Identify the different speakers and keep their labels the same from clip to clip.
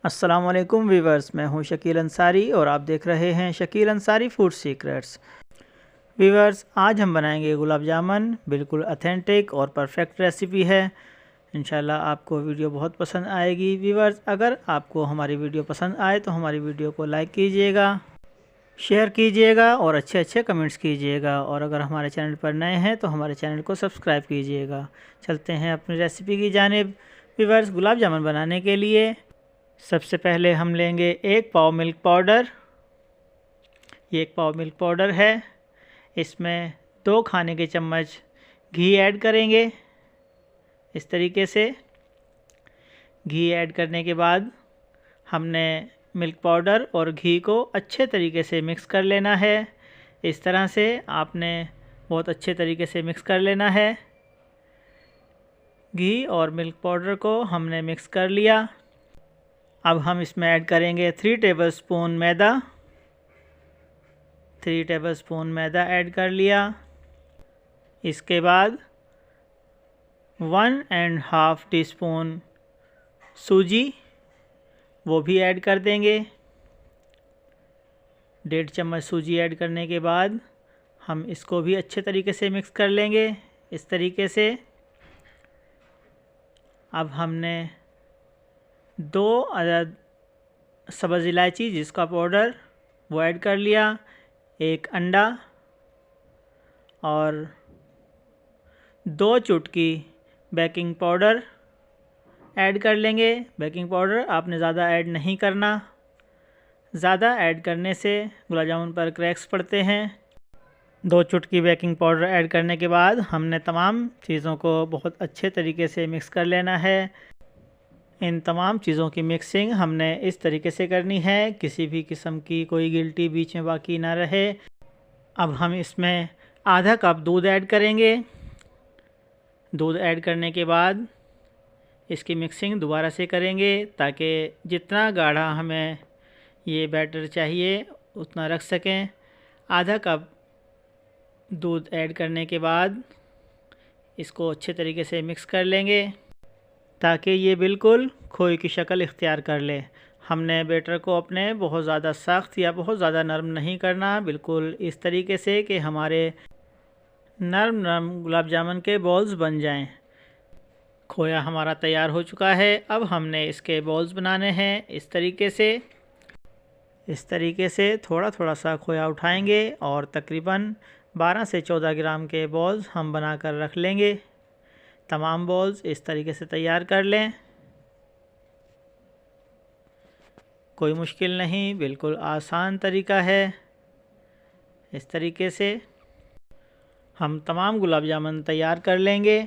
Speaker 1: अस्सलाम वालेकुम वीवर्स, मैं हूं शकील अंसारी और आप देख रहे हैं Shakeel Ansari food secrets. Viewers, आज हम बनाएंगे गुलाब जामुन। बिल्कुल ऑथेंटिक और परफेक्ट रेसिपी है। इंशाल्लाह आपको वीडियो बहुत पसंद आएगी। वीवर्स, अगर आपको हमारी वीडियो पसंद आए तो हमारी वीडियो को लाइक कीजिएगा, शेयर कीजिएगा और अच्छे अच्छे कमेंट्स कीजिएगा। और अगर हमारे चैनल पर नए हैं तो हमारे चैनल को सब्सक्राइब कीजिएगा। चलते हैं अपनी रेसिपी की जानिब। वीवर्स, गुलाब जामुन बनाने के लिए सबसे पहले हम लेंगे 1 पाव मिल्क पाउडर। ये 1 पाव मिल्क पाउडर है। इसमें 2 खाने के चम्मच घी ऐड करेंगे। इस तरीके से घी ऐड करने के बाद हमने मिल्क पाउडर और घी को अच्छे तरीके से मिक्स कर लेना है। इस तरह से आपने बहुत अच्छे तरीके से मिक्स कर लेना है। घी और मिल्क पाउडर को हमने मिक्स कर लिया। अब हम इसमें ऐड करेंगे 3 टेबलस्पून मैदा। 3 टेबलस्पून मैदा ऐड कर लिया। इसके बाद 1.5 टीस्पून सूजी, वो भी ऐड कर देंगे। 1.5 चम्मच सूजी ऐड करने के बाद हम इसको भी अच्छे तरीके से मिक्स कर लेंगे। इस तरीके से अब हमने 2 अदद सब्ज़ इलायची जिसका पाउडर वो ऐड कर लिया। 1 अंडा और 2 चुटकी बेकिंग पाउडर ऐड कर लेंगे। बेकिंग पाउडर आपने ज़्यादा ऐड नहीं करना। ज़्यादा ऐड करने से गुलाब जामुन पर क्रैक्स पड़ते हैं। 2 चुटकी बेकिंग पाउडर ऐड करने के बाद हमने तमाम चीज़ों को बहुत अच्छे तरीके से मिक्स कर लेना है। इन तमाम चीज़ों की मिक्सिंग हमने इस तरीके से करनी है, किसी भी किस्म की कोई गिल्टी बीच में बाकी ना रहे। अब हम इसमें आधा कप दूध ऐड करेंगे। दूध ऐड करने के बाद इसकी मिक्सिंग दोबारा से करेंगे ताकि जितना गाढ़ा हमें ये बैटर चाहिए उतना रख सकें। आधा कप दूध ऐड करने के बाद इसको अच्छे तरीके से मिक्स कर लेंगे ताकि ये बिल्कुल खोए की शक्ल इख्तियार कर ले। हमने बैटर को अपने बहुत ज़्यादा सख्त या बहुत ज़्यादा नरम नहीं करना, बिल्कुल इस तरीके से कि हमारे नरम नरम गुलाब जामुन के बॉल्स बन जाएं। खोया हमारा तैयार हो चुका है। अब हमने इसके बॉल्स बनाने हैं। इस तरीके से थोड़ा थोड़ा सा खोया उठाएंगे और तकरीबन 12 से 14 ग्राम के बॉल्स हम बनाकर रख लेंगे। तमाम बॉल्स इस तरीके से तैयार कर लें। कोई मुश्किल नहीं, बिल्कुल आसान तरीका है। इस तरीके से हम तमाम गुलाब जामुन तैयार कर लेंगे।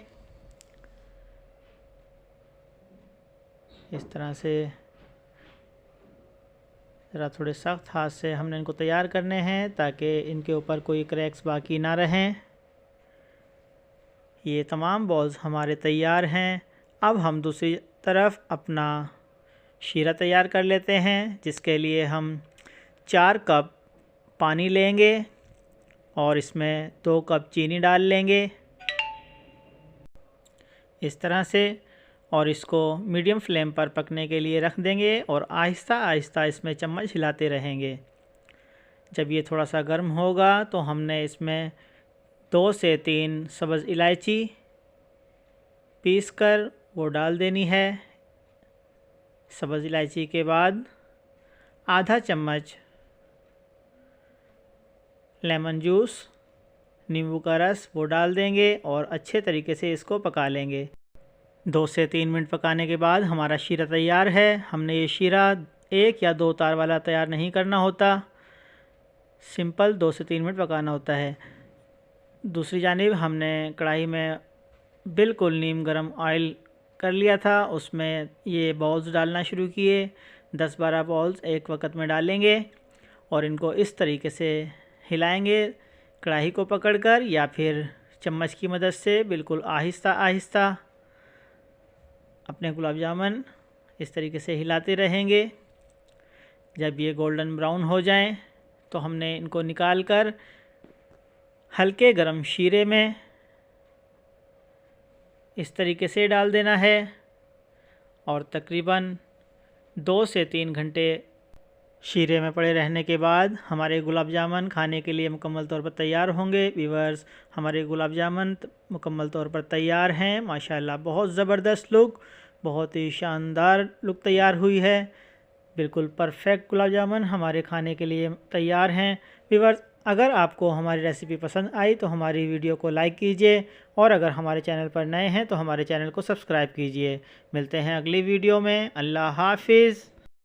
Speaker 1: इस तरह से ज़रा थोड़े सख्त हाथ से हमने इनको तैयार करने हैं ताकि इनके ऊपर कोई क्रैक्स बाकी ना रहें। ये तमाम बॉल्स हमारे तैयार हैं। अब हम दूसरी तरफ अपना शीरा तैयार कर लेते हैं, जिसके लिए हम 4 कप पानी लेंगे और इसमें 2 कप चीनी डाल लेंगे इस तरह से, और इसको मीडियम फ्लेम पर पकने के लिए रख देंगे और आहिस्ता आहिस्ता इसमें चम्मच हिलाते रहेंगे। जब ये थोड़ा सा गर्म होगा तो हमने इसमें 2 से 3 सब्ज़ इलायची पीस कर वो डाल देनी है। सब्ज़ इलायची के बाद आधा चम्मच लेमन जूस, नींबू का रस वो डाल देंगे और अच्छे तरीके से इसको पका लेंगे। 2 से 3 मिनट पकाने के बाद हमारा शीरा तैयार है। हमने ये शीरा 1 या 2 तार वाला तैयार नहीं करना होता, सिंपल 2 से 3 मिनट पकाना होता है। दूसरी जानिब हमने कढ़ाई में बिल्कुल नीम गरम ऑयल कर लिया था, उसमें ये बॉल्स डालना शुरू किए। 10-12 बॉल्स एक वक्त में डालेंगे और इनको इस तरीके से हिलाएंगे कढ़ाई को पकड़कर या फिर चम्मच की मदद से, बिल्कुल आहिस्ता आहिस्ता अपने गुलाब जामुन इस तरीके से हिलाते रहेंगे। जब ये गोल्डन ब्राउन हो जाएं तो हमने इनको निकाल कर हल्के गरम शीरे में इस तरीके से डाल देना है और तकरीबन 2 से 3 घंटे शीरे में पड़े रहने के बाद हमारे गुलाब जामुन खाने के लिए मुकम्मल तौर पर तैयार होंगे। व्यूअर्स, हमारे गुलाब जामुन मुकम्मल तौर पर तैयार हैं। माशाल्लाह बहुत ज़बरदस्त लुक, बहुत ही शानदार लुक तैयार हुई है। बिल्कुल परफेक्ट गुलाब जामुन हमारे खाने के लिए तैयार हैं। व्यूअर्स, अगर आपको हमारी रेसिपी पसंद आई तो हमारी वीडियो को लाइक कीजिए और अगर हमारे चैनल पर नए हैं तो हमारे चैनल को सब्सक्राइब कीजिए। मिलते हैं अगली वीडियो में। अल्लाह हाफिज़।